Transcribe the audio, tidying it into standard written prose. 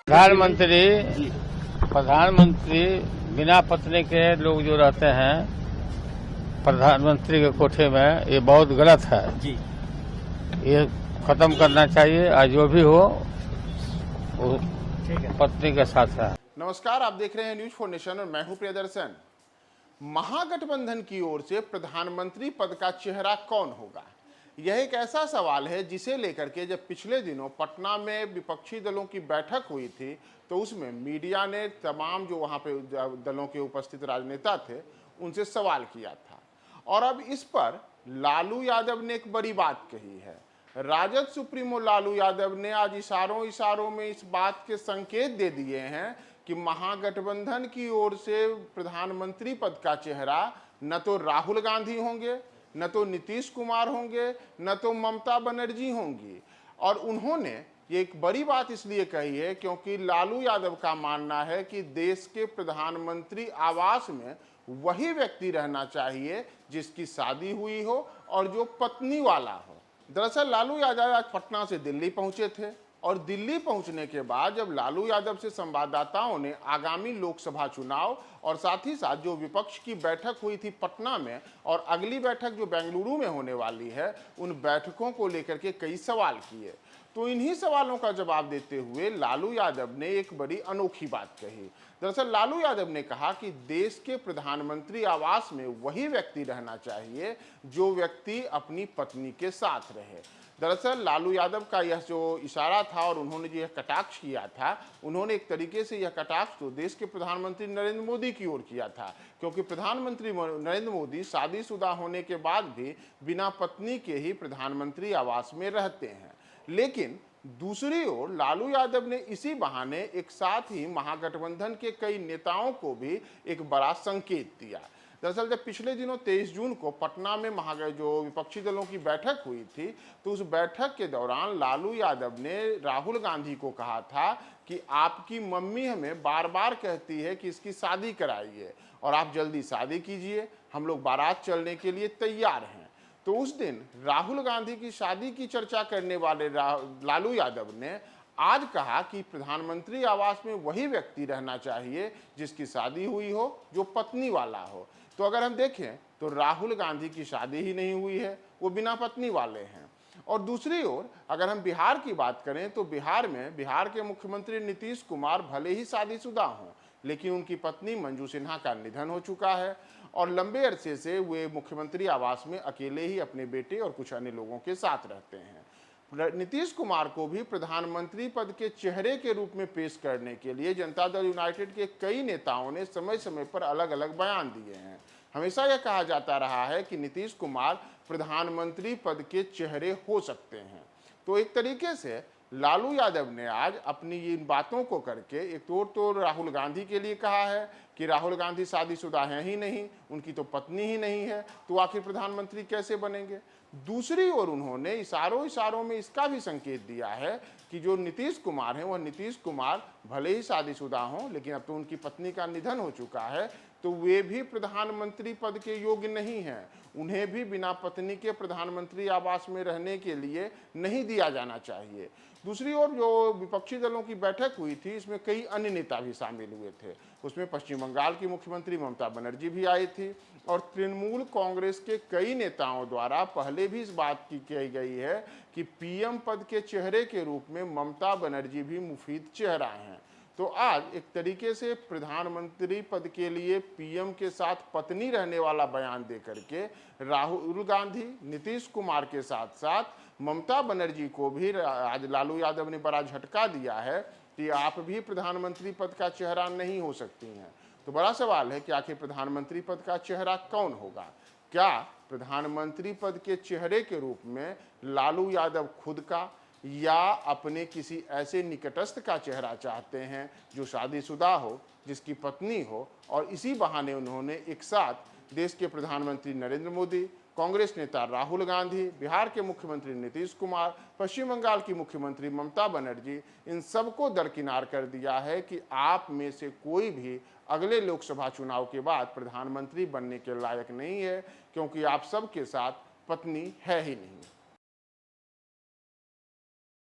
प्रधानमंत्री प्रधानमंत्री बिना पत्नी के लोग जो रहते हैं प्रधानमंत्री के कोठे में, ये बहुत गलत है जी। ये खत्म करना चाहिए और जो भी हो वो पत्नी के साथ है। नमस्कार, आप देख रहे हैं न्यूज फॉर नेशन और मैं हूं प्रियदर्शन। महागठबंधन की ओर से प्रधानमंत्री पद का चेहरा कौन होगा, यह एक ऐसा सवाल है जिसे लेकर के जब पिछले दिनों पटना में विपक्षी दलों की बैठक हुई थी तो उसमें मीडिया ने तमाम जो वहां पे दलों के उपस्थित राजनेता थे उनसे सवाल किया था। और अब इस पर लालू यादव ने एक बड़ी बात कही है। राजद सुप्रीमो लालू यादव ने आज इशारों में इस बात के संकेत दे दिए हैं कि महागठबंधन की ओर से प्रधानमंत्री पद का चेहरा न तो राहुल गांधी होंगे, न तो नीतीश कुमार होंगे, न तो ममता बनर्जी होंगी। और उन्होंने ये एक बड़ी बात इसलिए कही है क्योंकि लालू यादव का मानना है कि देश के प्रधानमंत्री आवास में वही व्यक्ति रहना चाहिए जिसकी शादी हुई हो और जो पत्नी वाला हो। दरअसल लालू यादव आज पटना से दिल्ली पहुंचे थे और दिल्ली पहुंचने के बाद जब लालू यादव से संवाददाताओं ने आगामी लोकसभा चुनाव और साथ ही साथ जो विपक्ष की बैठक हुई थी पटना में और अगली बैठक जो बेंगलुरु में होने वाली है उन बैठकों को लेकर के कई सवाल किए, तो इन्हीं सवालों का जवाब देते हुए लालू यादव ने एक बड़ी अनोखी बात कही। दरअसल लालू यादव ने कहा कि देश के प्रधानमंत्री आवास में वही व्यक्ति रहना चाहिए जो व्यक्ति अपनी पत्नी के साथ रहे। दरअसल लालू यादव का यह जो इशारा था और उन्होंने जो यह कटाक्ष किया था, उन्होंने एक तरीके से यह कटाक्ष तो देश के प्रधानमंत्री नरेंद्र मोदी की ओर किया था, क्योंकि प्रधानमंत्री नरेंद्र मोदी शादीशुदा होने के बाद भी बिना पत्नी के ही प्रधानमंत्री आवास में रहते हैं। लेकिन दूसरी ओर लालू यादव ने इसी बहाने एक साथ ही महागठबंधन के कई नेताओं को भी एक बड़ा संकेत दिया। दरअसल जब पिछले दिनों 23 जून को पटना में जो विपक्षी दलों की बैठक हुई थी तो उस बैठक के दौरान लालू यादव ने राहुल गांधी को कहा था कि आपकी मम्मी हमें बार बार कहती है कि इसकी शादी कराइए और आप जल्दी शादी कीजिए, हम लोग बारात चलने के लिए तैयार हैं। तो उस दिन राहुल गांधी की शादी की चर्चा करने वाले लालू यादव ने आज कहा कि प्रधानमंत्री आवास में वही व्यक्ति रहना चाहिए जिसकी शादी हुई हो, जो पत्नी वाला हो। तो अगर हम देखें तो राहुल गांधी की शादी ही नहीं हुई है, वो बिना पत्नी वाले हैं। और दूसरी ओर अगर हम बिहार की बात करें तो बिहार के मुख्यमंत्री नीतीश कुमार भले ही शादीशुदा हों, लेकिन उनकी पत्नी मंजू सिन्हा का निधन हो चुका है और लंबे अरसे से वे मुख्यमंत्री आवास में अकेले ही अपने बेटे और कुछ अन्य लोगों के साथ रहते हैं। नीतीश कुमार को भी प्रधानमंत्री पद के चेहरे के रूप में पेश करने के लिए जनता दल यूनाइटेड के कई नेताओं ने समय समय पर अलग अलग बयान दिए हैं। हमेशा यह कहा जाता रहा है कि नीतीश कुमार प्रधानमंत्री पद के चेहरे हो सकते हैं। तो एक तरीके से लालू यादव ने आज अपनी इन बातों को करके एक तो राहुल गांधी के लिए कहा है कि राहुल गांधी शादीशुदा हैं ही नहीं, उनकी तो पत्नी ही नहीं है, तो आखिर प्रधानमंत्री कैसे बनेंगे। दूसरी ओर उन्होंने इशारों में इसका भी संकेत दिया है कि जो नीतीश कुमार हैं वह नीतीश कुमार भले ही शादीशुदा हों, लेकिन अब तो उनकी पत्नी का निधन हो चुका है, तो वे भी प्रधानमंत्री पद के योग्य नहीं हैं। उन्हें भी बिना पत्नी के प्रधानमंत्री आवास में रहने के लिए नहीं दिया जाना चाहिए। दूसरी ओर जो विपक्षी दलों की बैठक हुई थी इसमें कई अन्य नेता भी शामिल हुए थे। उसमें पश्चिम बंगाल की मुख्यमंत्री ममता बनर्जी भी आई थी और तृणमूल कांग्रेस के कई नेताओं द्वारा पहले भी इस बात की कही गई है कि पीएम पद के चेहरे के रूप में ममता बनर्जी भी मुफीद चेहरा हैं। तो आज एक तरीके से प्रधानमंत्री पद के लिए पीएम के साथ पत्नी रहने वाला बयान देकर के राहुल गांधी, नीतीश कुमार के साथ साथ ममता बनर्जी को भी आज लालू यादव ने बड़ा झटका दिया है कि आप भी प्रधानमंत्री पद का चेहरा नहीं हो सकती हैं। तो बड़ा सवाल है कि आखिर प्रधानमंत्री पद का चेहरा कौन होगा। क्या प्रधानमंत्री पद के चेहरे के रूप में लालू यादव खुद का या अपने किसी ऐसे निकटस्थ का चेहरा चाहते हैं जो शादीशुदा हो, जिसकी पत्नी हो, और इसी बहाने उन्होंने एक साथ देश के प्रधानमंत्री नरेंद्र मोदी, कांग्रेस नेता राहुल गांधी, बिहार के मुख्यमंत्री नीतीश कुमार, पश्चिम बंगाल की मुख्यमंत्री ममता बनर्जी, इन सबको दरकिनार कर दिया है कि आप में से कोई भी अगले लोकसभा चुनाव के बाद प्रधानमंत्री बनने के लायक नहीं है, क्योंकि आप सबके साथ पत्नी है ही नहीं।